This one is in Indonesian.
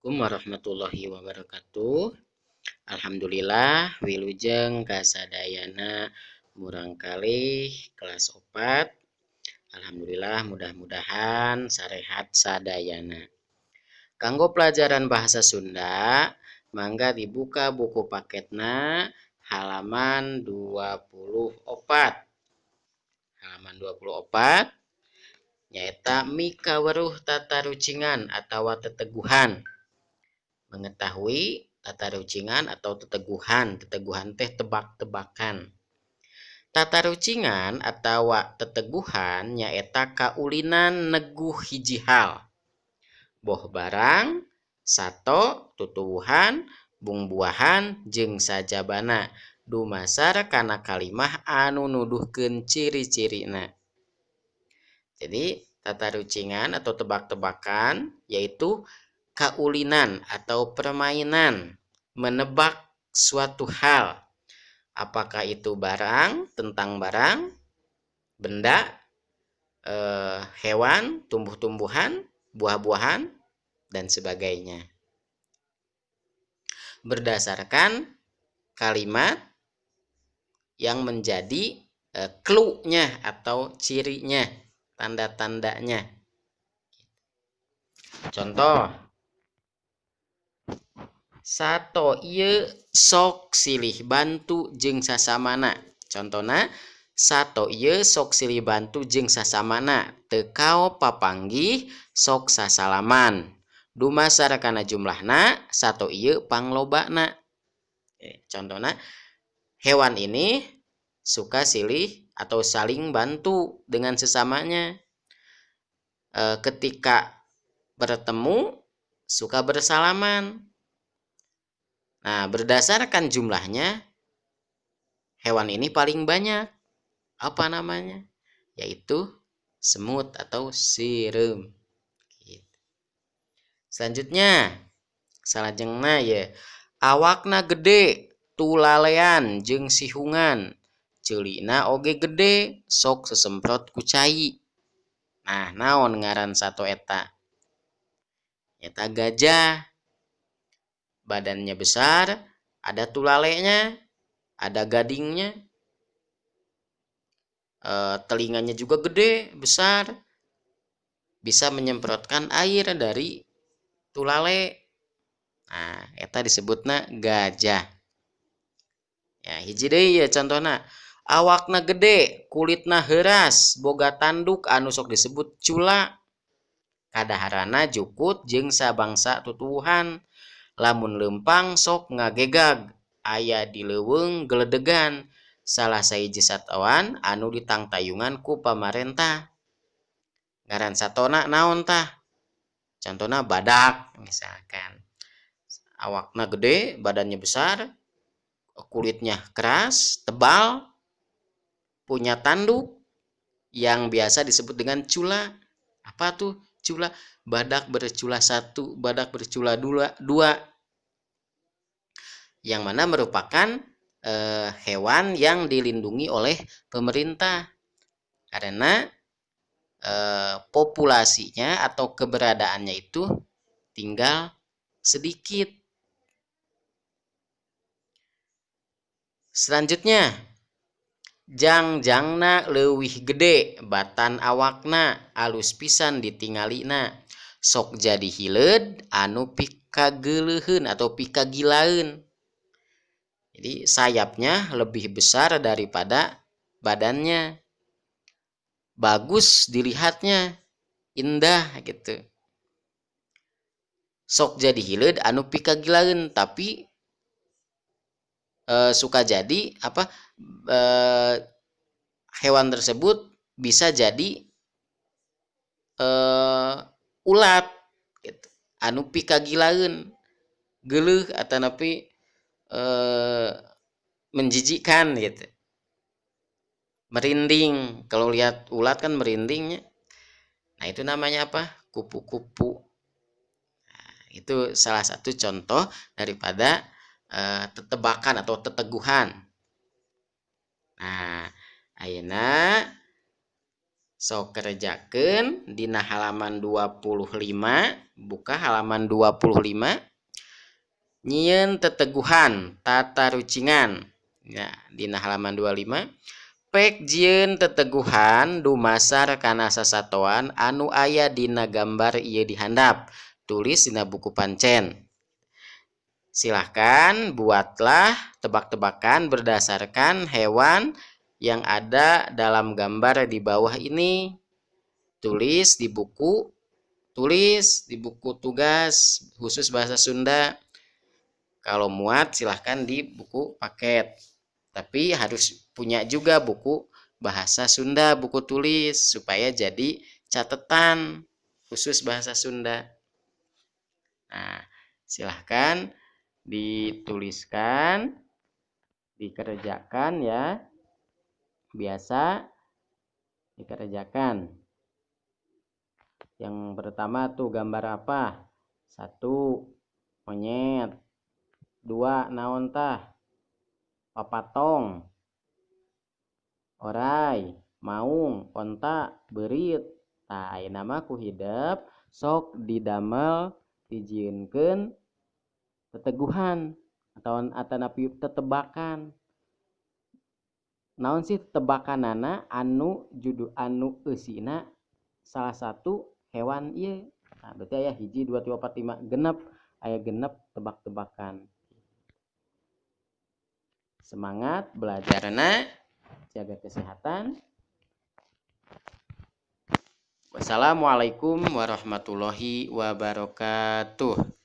Assalamualaikum warahmatullahi wabarakatuh. Alhamdulillah wilujeng kasadayana murang kalih kelas 4. Alhamdulillah mudah-mudahan sarehat sadayana. Kanggo pelajaran bahasa Sunda, mangga dibuka buku paketna halaman 24. Halaman 24 nyaeta mikaweruh tatarucingan atawa teteguhan. Mengetahui tatarucingan atau teteguhan teh tebak-tebakan. Tatarucingan atawa teteguhan nyaeta kaulinan neguh hiji hal. Boh barang, sato, tutuwuhan, bungbuahan, jeung sajabana dumasar kana kalimah anu nuduhkeun ciri-cirina. Jadi tatarucingan atau tebak-tebakan yaitu kaulinan atau permainan menebak suatu hal. Apakah itu barang, tentang barang, benda, hewan, tumbuh-tumbuhan, buah-buahan, dan sebagainya. Berdasarkan kalimat yang menjadi clue-nya atau cirinya, tanda-tandanya. Contoh, sato ieu sok silih bantu jeung sasamana. Contona, sato ieu sok silih bantu jeung sasamana, teu kao papanggih sok sasalaman. Dumasar kana jumlahna, sato ieu panglobana. Contona, hewan ini suka silih atau saling bantu dengan sesamanya. Ketika bertemu suka bersalaman. Nah, berdasarkan jumlahnya, hewan ini paling banyak. Apa namanya? Yaitu semut atau sireum. Selanjutnya, salajengna ya, awakna gede, tulalean jeung sihungan. Ceulina oge gede, sok sesemprot ku cai. Nah, naon ngaran sato eta? Eta gajah. Badannya besar, ada tulalenya, ada gadingnya, telinganya juga gede, besar, bisa menyemprotkan air dari tulale. Nah, eta disebutna gajah. Ya, hiji deui ya contohna. Awakna gede, kulitna heuras, boga tanduk anu sok disebut cula. Kadaharana jukut jeung sabangsa tutuwuhan. Lamun leumpang sok ngagegag, aya di leuweung geledegan, salah sahiji satawan anu ditangtayungan ku pamarentah. Ngaran satona naon tah? Contona badak misalkan. Awakna gede, badannya besar, kulitnya keras, tebal, punya tanduk yang biasa disebut dengan cula. Apa tuh cula? Badak bercula 1, badak bercula 2, yang mana merupakan hewan yang dilindungi oleh pemerintah karena populasinya atau keberadaannya itu tinggal sedikit. Selanjutnya, jangjangna leuwih gede, batan awakna alus pisan ditingalina, sok jadi hileud anu pikageuleuheun atau pikagilaeun. Jadi sayapnya lebih besar daripada badannya. Bagus dilihatnya, indah gitu. Sok jadi hileud anu pikagilaeun, tapi suka jadi apa? Hewan tersebut bisa jadi ulat gitu. Anu pikagilaeun, geuleuh atanapi menjijikkan gitu. Merinding, kalau lihat ulat kan merindingnya. Nah, itu namanya apa? Kupu-kupu. Nah, itu salah satu contoh daripada tetebakan atau teteguhan. Nah, ayeuna Sok kerjakeun dina halaman 25, buka halaman 25. Nyieun teteguhan tata rucingan. Ya, dina halaman 25. Pek jieun teteguhan dumasar kana sasatoan anu aya dina gambar ieu di handap. Tulis dina buku pancen. Silahkan buatlah tebak-tebakan berdasarkan hewan yang ada dalam gambar di bawah ini. Tulis di buku tugas khusus bahasa Sunda. Kalau muat silahkan di buku paket. Tapi harus punya juga buku bahasa Sunda, buku tulis supaya jadi catatan khusus bahasa Sunda. Nah, silahkan dituliskan, dikerjakan ya. Biasa dikerjakan. Yang pertama tuh gambar apa? 1, monyet. 2, naon tah? Papatong. Orai, maung, onta, beurit. Tah ayeuna mah ku hidep sok didamel dijieunkeun teteguhan atau atanapi tetebakan. Naon sih tebakanana anu eusina salah satu hewan ieu. Nah, berarti aya 1 2 3 4 5 genep, aya genep tebak-tebakan. Semangat belajarna, jaga kesehatan. Wassalamualaikum warahmatullahi wabarakatuh.